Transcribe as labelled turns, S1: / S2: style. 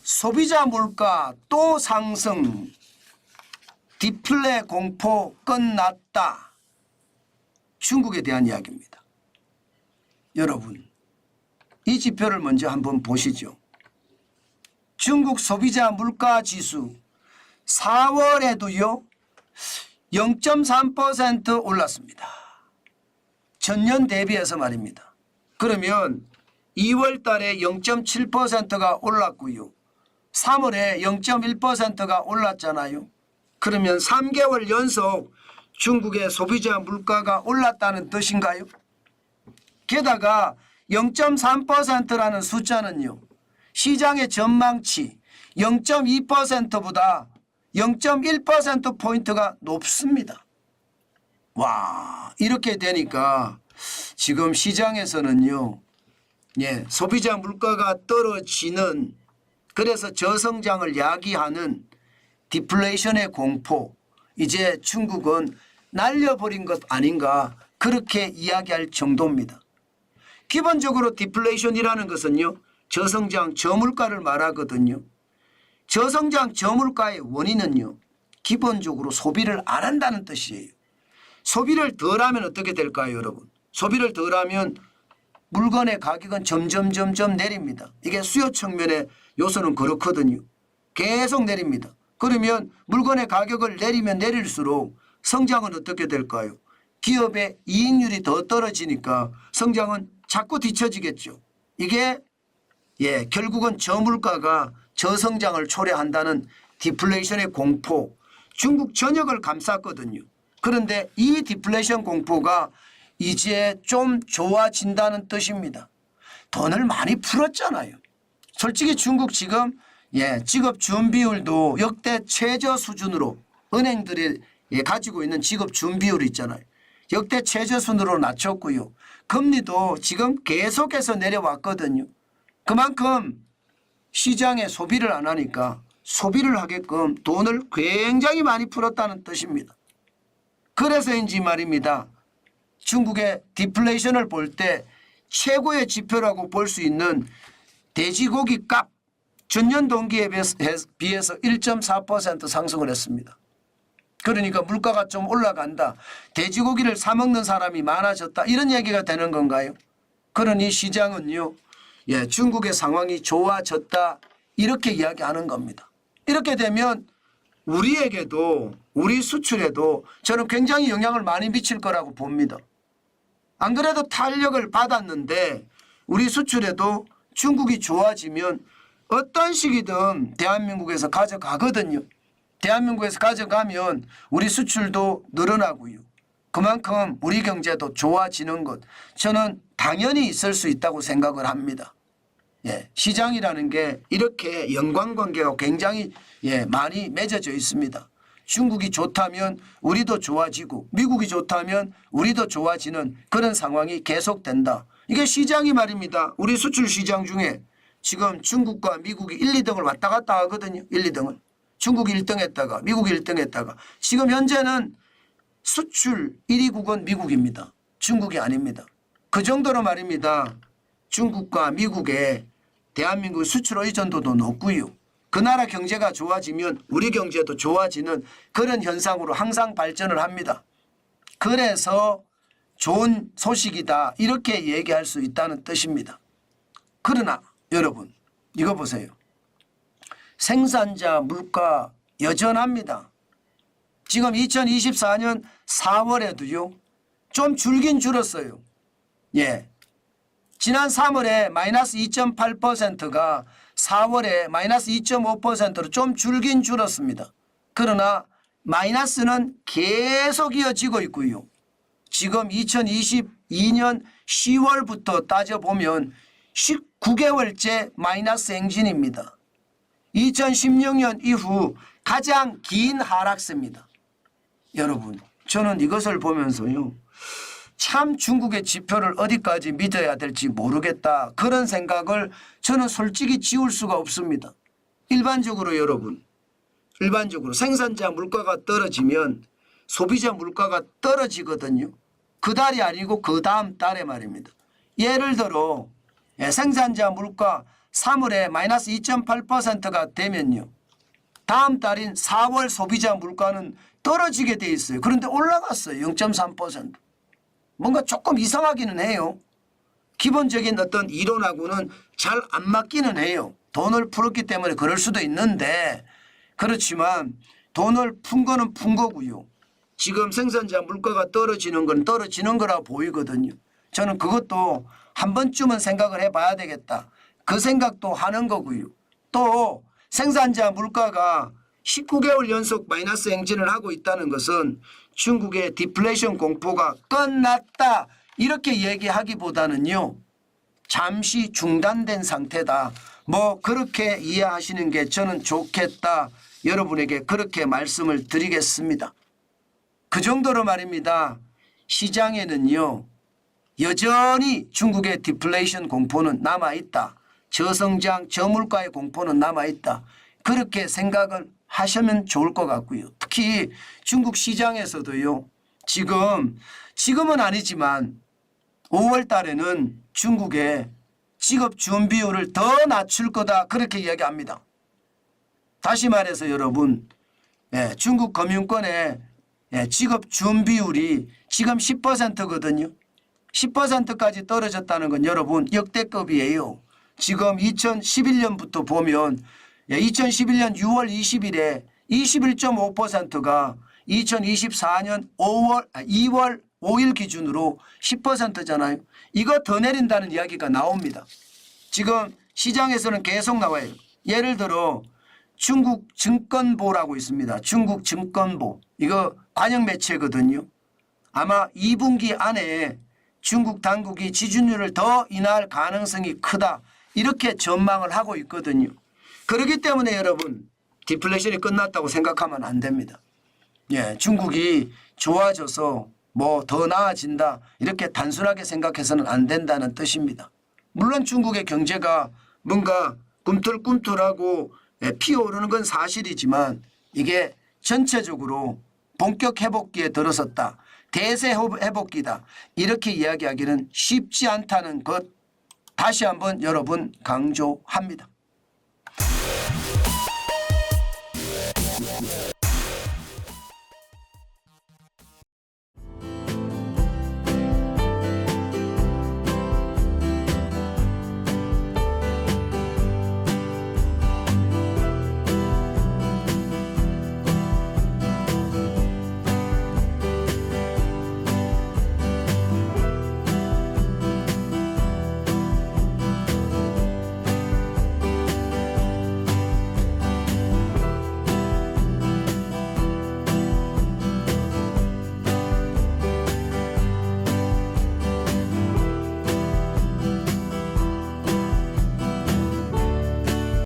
S1: 소비자 물가 또 상승, 디플레 공포 끝났다. 중국에 대한 이야기입니다. 여러분, 이 지표를 먼저 한번 보시죠. 중국 소비자 물가 지수 4월에도요 0.3% 올랐습니다. 전년 대비해서 말입니다. 그러면 2월 달에 0.7%가 올랐고요. 3월에 0.1%가 올랐잖아요. 그러면 3개월 연속 중국의 소비자 물가가 올랐다는 뜻인가요? 게다가 0.3%라는 숫자는요. 시장의 전망치 0.2%보다 0.1%포인트가 높습니다. 와, 이렇게 되니까 지금 시장에서는요. 소비자 물가가 떨어지는, 그래서 저성장을 야기하는 디플레이션의 공포, 이제 중국은 날려버린 것 아닌가, 그렇게 이야기할 정도입니다. 기본적으로 디플레이션이라는 것은요. 저성장 저물가를 말하거든요. 저성장 저물가의 원인은요. 기본적으로 소비를 안 한다는 뜻이에요. 소비를 덜하면 어떻게 될까요, 여러분? 소비를 덜하면 물건의 가격은 점점 내립니다. 이게 수요 측면의 요소는 그렇거든요. 계속 내립니다. 그러면 물건의 가격을 내리면 내릴수록 성장은 어떻게 될까요? 기업의 이익률이 더 떨어지니까 성장은 자꾸 뒤처지겠죠. 이게 결국은 저물가가 저성장을 초래한다는 디플레이션의 공포, 중국 전역을 감쌌거든요. 그런데 이 디플레이션 공포가 이제 좀 좋아진다는 뜻입니다. 돈을 많이 풀었잖아요. 솔직히 중국 지금 직업 준비율도 역대 최저 수준으로, 은행들이 가지고 있는 직업 준비율이 있잖아요. 역대 최저 수준으로 낮췄고요. 금리도 지금 계속해서 내려왔거든요. 그만큼 시장에 소비를 안 하니까 소비를 하게끔 돈을 굉장히 많이 풀었다는 뜻입니다. 그래서인지 말입니다. 중국의 디플레이션을 볼 때 최고의 지표라고 볼 수 있는 돼지고기 값, 전년 동기에 비해서 1.4% 상승을 했습니다. 그러니까 물가가 좀 올라간다. 돼지고기를 사 먹는 사람이 많아졌다. 이런 얘기가 되는 건가요? 그러니 시장은요. 중국의 상황이 좋아졌다. 이렇게 이야기하는 겁니다. 이렇게 되면 우리에게도, 우리 수출에도 저는 굉장히 영향을 많이 미칠 거라고 봅니다. 안 그래도 탄력을 받았는데 우리 수출에도 중국이 좋아지면 어떤 식이든 대한민국에서 가져가거든요. 대한민국에서 가져가면 우리 수출도 늘어나고요. 그만큼 우리 경제도 좋아지는 것, 저는 당연히 있을 수 있다고 생각을 합니다. 시장이라는 게 이렇게 연관관계가 굉장히 많이 맺어져 있습니다. 중국이 좋다면 우리도 좋아지고 미국이 좋다면 우리도 좋아지는 그런 상황이 계속된다. 이게 시장이 말입니다. 우리 수출 시장 중에 지금 중국과 미국이 1, 2등을 왔다 갔다 하거든요. 1, 2등을. 중국이 1등 했다가 미국이 1등 했다가 지금 현재는 수출 1위국은 미국입니다. 중국이 아닙니다. 그 정도로 말입니다. 중국과 미국의 대한민국 수출 의존도도 높고요. 그 나라 경제가 좋아지면 우리 경제도 좋아지는 그런 현상으로 항상 발전을 합니다. 그래서 좋은 소식이다 이렇게 얘기할 수 있다는 뜻입니다. 그러나 여러분 이거 보세요. 생산자 물가 여전합니다. 지금 2024년 4월에도요. 좀 줄긴 줄었어요. 지난 3월에 마이너스 2.8%가 4월에 마이너스 2.5%로 좀 줄긴 줄었습니다. 그러나 마이너스는 계속 이어지고 있고요. 지금 2022년 10월부터 따져보면 19개월째 마이너스 행진입니다. 2016년 이후 가장 긴 하락세입니다. 여러분 저는 이것을 보면서요. 참 중국의 지표를 어디까지 믿어야 될지 모르겠다. 그런 생각을 저는 솔직히 지울 수가 없습니다. 일반적으로 여러분, 일반적으로 생산자 물가가 떨어지면 소비자 물가가 떨어지거든요. 그 달이 아니고 그 다음 달에 말입니다. 예를 들어 생산자 물가 3월에 마이너스 2.8%가 되면요. 다음 달인 4월 소비자 물가는 떨어지게 돼 있어요. 그런데 올라갔어요. 0.3%. 뭔가 조금 이상하기는 해요. 기본적인 어떤 이론하고는 잘 안 맞기는 해요. 돈을 풀었기 때문에 그럴 수도 있는데 그렇지만 돈을 푼 거는 푼 거고요. 지금 생산자 물가가 떨어지는 건 떨어지는 거라 보이거든요. 저는 그것도 한 번쯤은 생각을 해봐야 되겠다. 그 생각도 하는 거고요. 또 생산자 물가가 19개월 연속 마이너스 행진을 하고 있다는 것은 중국의 디플레이션 공포가 끝났다 이렇게 얘기하기보다는요. 잠시 중단된 상태다. 뭐 그렇게 이해하시는 게 저는 좋겠다. 여러분에게 그렇게 말씀을 드리겠습니다. 그 정도로 말입니다. 시장에는요. 여전히 중국의 디플레이션 공포는 남아있다. 저성장, 저물가의 공포는 남아있다. 그렇게 생각을 하시면 좋을 것 같고요. 특히 중국 시장에서도요. 지금은 아니지만 5월 달에는 중국의 직업 준비율을 더 낮출 거다. 그렇게 이야기합니다. 다시 말해서 여러분 중국 금융권의 직업 준비율이 지금 10%거든요. 10%까지 떨어졌다는 건 여러분 역대급이에요. 지금 2011년부터 보면 2011년 6월 20일에 21.5%가 2024년 2월 5일 기준으로 10%잖아요. 이거 더 내린다는 이야기가 나옵니다. 지금 시장에서는 계속 나와요. 예를 들어 중국 증권보라고 있습니다. 중국 증권보. 이거 관영 매체거든요. 아마 2분기 안에 중국 당국이 지준율을 더 인하할 가능성이 크다. 이렇게 전망을 하고 있거든요. 그렇기 때문에 여러분 디플레이션이 끝났다고 생각하면 안 됩니다. 중국이 좋아져서 뭐 더 나아진다 이렇게 단순하게 생각해서는 안 된다는 뜻입니다. 물론 중국의 경제가 뭔가 꿈틀꿈틀하고 피어오르는 건 사실이지만 이게 전체적으로 본격 회복기에 들어섰다. 대세 회복기다. 이렇게 이야기하기는 쉽지 않다는 것 다시 한번 여러분 강조합니다.